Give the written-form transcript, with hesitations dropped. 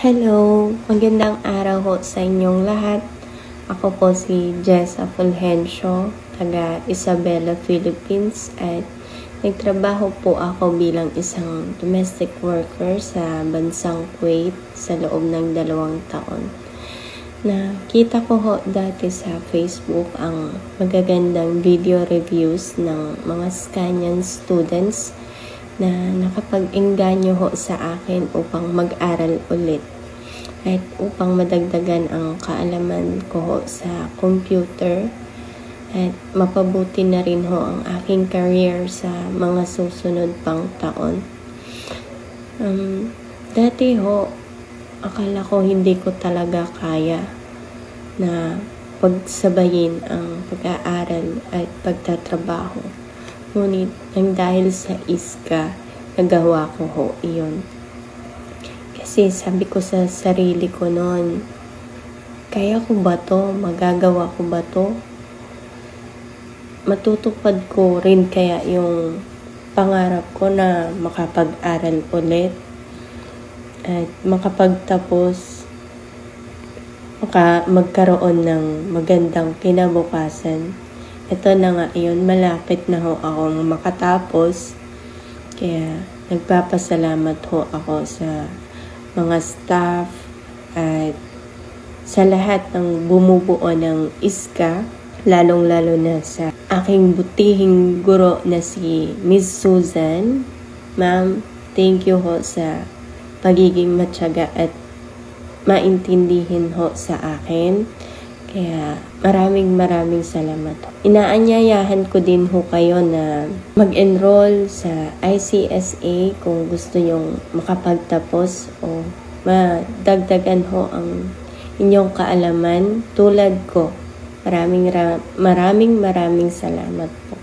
Hello, magandang araw ho sa inyong lahat. Ako po si Jessa Fulgencio, taga Isabela, Philippines at nagtrabaho po ako bilang isang domestic worker sa bansang Kuwait sa loob ng 2 taon. Nakita ko ho dati sa Facebook ang magagandang video reviews ng mga Scanian students na nakapag-engganyo ho sa akin upang mag-aral ulit at upang madagdagan ang kaalaman ko ho sa computer at mapabuti na rin ho ang aking career sa mga susunod pang taon. Dati ho, akala ko hindi ko talaga kaya na pagsabayin ang pag-aaral at pagtatrabaho. Ngunit nang dahil sa ISKA, nagawa ko ho iyon. Kasi sabi ko sa sarili ko noon, kaya ko ba to? Magagawa ko ba to? Matutupad ko rin kaya yung pangarap ko na makapag-aral ulit at makapagtapos, magkaroon ng magandang kinabukasan. Ito na nga yun, malapit na ho akong makatapos. Kaya nagpapasalamat ho ako sa mga staff at sa lahat ng bumubuo ng ISKA, lalong-lalo na sa aking butihing guro na si Miss Susan. Ma'am, thank you ho sa pagiging matyaga at maintindihin ho sa akin. Kaya maraming salamat. Inaanyayahan ko din ho kayo na mag-enroll sa ICSA kung gusto nyong makapagtapos o madagdagan ho ang inyong kaalaman tulad ko. Maraming salamat po.